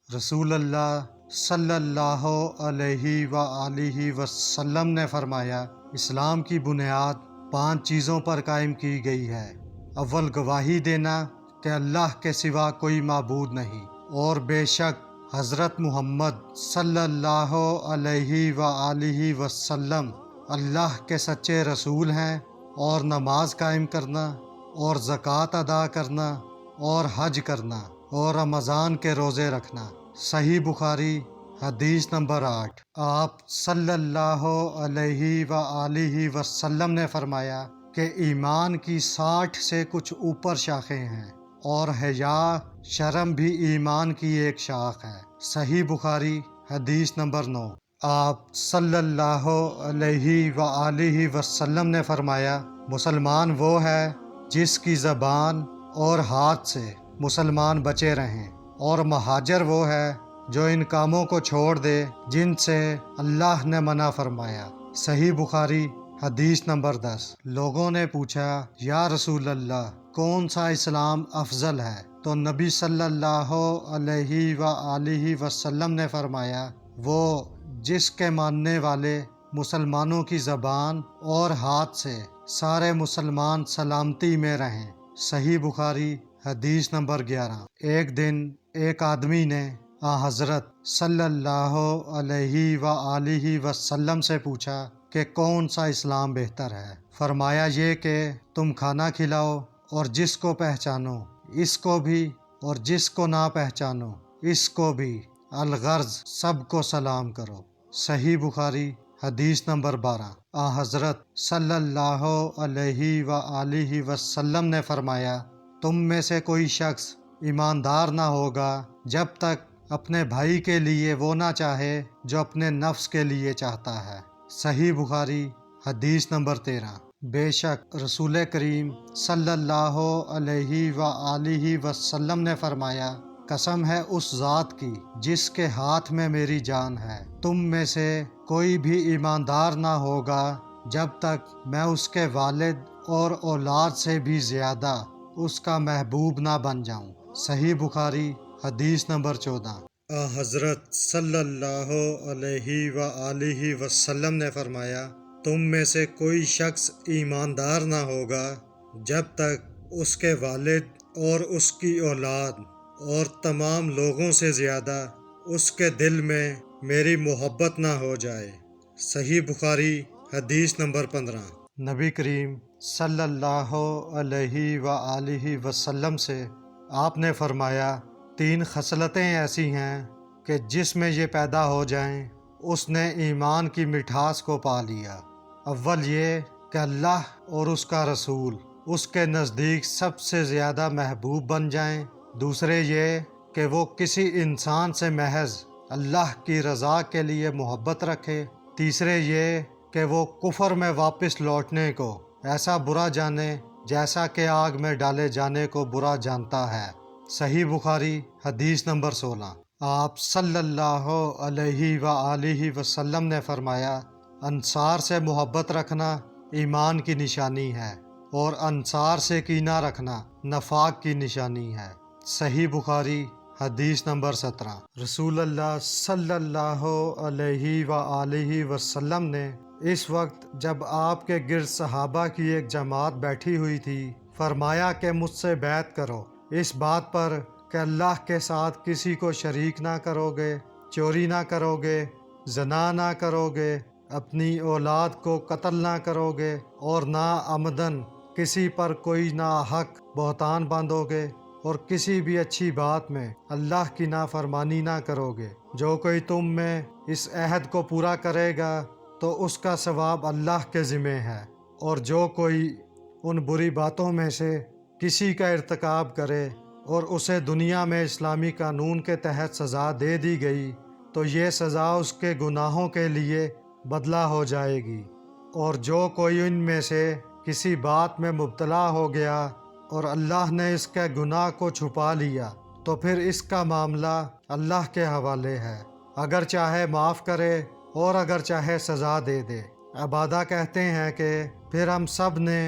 رسول اللہ صلی اللہ علیہ وآلہ وسلم نے فرمایا، اسلام کی بنیاد 5 چیزوں پر قائم کی گئی ہے۔ اول، گواہی دینا کہ اللہ کے سوا کوئی معبود نہیں، اور بے شک حضرت محمد صلی اللہ علیہ وآلہ وسلم اللہ کے سچے رسول ہیں، اور نماز قائم کرنا، اور زکوٰۃ ادا کرنا، اور حج کرنا، اور رمضان کے روزے رکھنا۔ صحیح بخاری حدیث نمبر 8۔ آپ صلی اللہ علیہ وآلہ وسلم نے فرمایا کہ ایمان کی 60 سے کچھ اوپر شاخیں ہیں، اور حیا شرم بھی ایمان کی ایک شاخ ہے۔ صحیح بخاری حدیث نمبر 9۔ آپ صلی اللہ علیہ وآلہ وسلم نے فرمایا، مسلمان وہ ہے جس کی زبان اور ہاتھ سے مسلمان بچے رہیں، اور مہاجر وہ ہے جو ان کاموں کو چھوڑ دے جن سے اللہ نے منع فرمایا۔ صحیح بخاری حدیث نمبر 10۔ لوگوں نے پوچھا، یا رسول اللہ، کون سا اسلام افضل ہے؟ تو نبی صلی اللہ علیہ وآلہ وسلم نے فرمایا، وہ جس کے ماننے والے مسلمانوں کی زبان اور ہاتھ سے سارے مسلمان سلامتی میں رہیں۔ صحیح بخاری حدیث نمبر 11۔ ایک دن ایک آدمی نے حضرت صلی اللہ علیہ وآلہ وسلم سے پوچھا کہ کون سا اسلام بہتر ہے؟ فرمایا، یہ کہ تم کھانا کھلاؤ اور جس کو پہچانو اس کو بھی، اور جس کو نہ پہچانو اس کو بھی، الغرض سب کو سلام کرو۔ صحیح بخاری حدیث نمبر 12۔ حضرت صلی اللہ علیہ وآلہ وسلم نے فرمایا، تم میں سے کوئی شخص ایماندار نہ ہوگا جب تک اپنے بھائی کے لیے وہ نہ چاہے جو اپنے نفس کے لیے چاہتا ہے۔ صحیح بخاری حدیث نمبر 13۔ بے شک رسول کریم صلی اللہ علیہ وآلہ وسلم نے فرمایا، قسم ہے اس ذات کی جس کے ہاتھ میں میری جان ہے، تم میں سے کوئی بھی ایماندار نہ ہوگا جب تک میں اس کے والد اور اولاد سے بھی زیادہ اس کا محبوب نہ بن جاؤں۔ صحیح بخاری حدیث نمبر 14۔ حضرت صلی اللہ علیہ وآلہ وسلم نے فرمایا، تم میں سے کوئی شخص ایماندار نہ ہوگا جب تک اس کے والد اور اس کی اولاد اور تمام لوگوں سے زیادہ اس کے دل میں میری محبت نہ ہو جائے۔ صحیح بخاری حدیث نمبر 15۔ نبی کریم صلی اللہ علیہ وآلہ وسلم سے آپ نے فرمایا، 3 خصلتیں ایسی ہیں کہ جس میں یہ پیدا ہو جائیں اس نے ایمان کی مٹھاس کو پا لیا۔ اول یہ کہ اللہ اور اس کا رسول اس کے نزدیک سب سے زیادہ محبوب بن جائیں۔ دوسرے یہ کہ وہ کسی انسان سے محض اللہ کی رضا کے لیے محبت رکھے۔ تیسرے یہ کہ وہ کفر میں واپس لوٹنے کو ایسا برا جانے جیسا کہ آگ میں ڈالے جانے کو برا جانتا ہے۔ صحیح بخاری حدیث نمبر 16۔ آپ صلی اللہ علیہ وآلہ وسلم نے فرمایا، انصار سے محبت رکھنا ایمان کی نشانی ہے، اور انصار سے کینہ رکھنا نفاق کی نشانی ہے۔ صحیح بخاری حدیث نمبر 17۔ رسول اللہ صلی اللہ علیہ وآلہ وسلم نے اس وقت جب آپ کے گرد صحابہ کی ایک جماعت بیٹھی ہوئی تھی فرمایا کہ مجھ سے بیعت کرو اس بات پر کہ اللہ کے ساتھ کسی کو شریک نہ کرو گے، چوری نہ کرو گے، زنا نہ کرو گے، اپنی اولاد کو قتل نہ کرو گے، اور نہ عمدن کسی پر کوئی ناحق بہتان باندھو گے، اور کسی بھی اچھی بات میں اللہ کی نافرمانی نہ کرو گے۔ جو کوئی تم میں اس عہد کو پورا کرے گا تو اس کا ثواب اللہ کے ذمہ ہے، اور جو کوئی ان بری باتوں میں سے کسی کا ارتکاب کرے اور اسے دنیا میں اسلامی قانون کے تحت سزا دے دی گئی تو یہ سزا اس کے گناہوں کے لیے بدلہ ہو جائے گی، اور جو کوئی ان میں سے کسی بات میں مبتلا ہو گیا اور اللہ نے اس کے گناہ کو چھپا لیا تو پھر اس کا معاملہ اللہ کے حوالے ہے، اگر چاہے معاف کرے اور اگر چاہے سزا دے دے۔ عبادہ کہتے ہیں کہ پھر ہم سب نے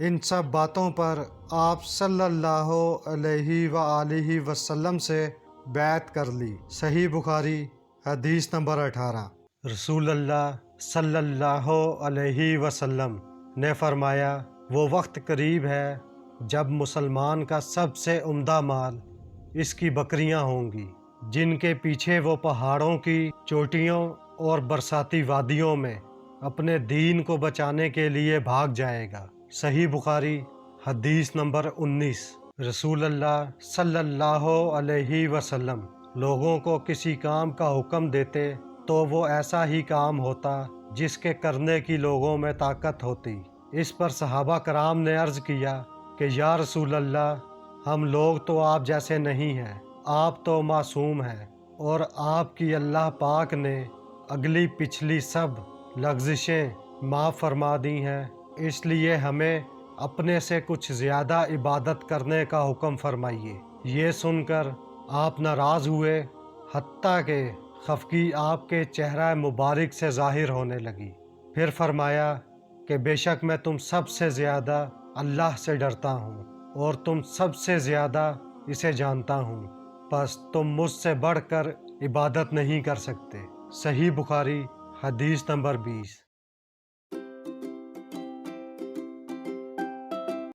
ان سب باتوں پر آپ صلی اللہ علیہ وآلہ وسلم سے بیعت کر لی۔ صحیح بخاری حدیث نمبر 18۔ رسول اللہ صلی اللہ علیہ وسلم نے فرمایا، وہ وقت قریب ہے جب مسلمان کا سب سے عمدہ مال اس کی بکریاں ہوں گی، جن کے پیچھے وہ پہاڑوں کی چوٹیوں اور برساتی وادیوں میں اپنے دین کو بچانے کے لیے بھاگ جائے گا۔ صحیح بخاری حدیث نمبر 19۔ رسول اللہ صلی اللہ علیہ وسلم لوگوں کو کسی کام کا حکم دیتے تو وہ ایسا ہی کام ہوتا جس کے کرنے کی لوگوں میں طاقت ہوتی۔ اس پر صحابہ کرام نے عرض کیا کہ یا رسول اللہ، ہم لوگ تو آپ جیسے نہیں ہیں، آپ تو معصوم ہیں اور آپ کی اللہ پاک نے اگلی پچھلی سب لغزشیں معاف فرما دی ہیں، اس لیے ہمیں اپنے سے کچھ زیادہ عبادت کرنے کا حکم فرمائیے۔ یہ سن کر آپ ناراض ہوئے، حتیٰ کہ خفگی آپ کے چہرہ مبارک سے ظاہر ہونے لگی۔ پھر فرمایا کہ بے شک میں تم سب سے زیادہ اللہ سے ڈرتا ہوں اور تم سب سے زیادہ اسے جانتا ہوں، پس تم مجھ سے بڑھ کر عبادت نہیں کر سکتے۔ صحیح بخاری حدیث نمبر 20۔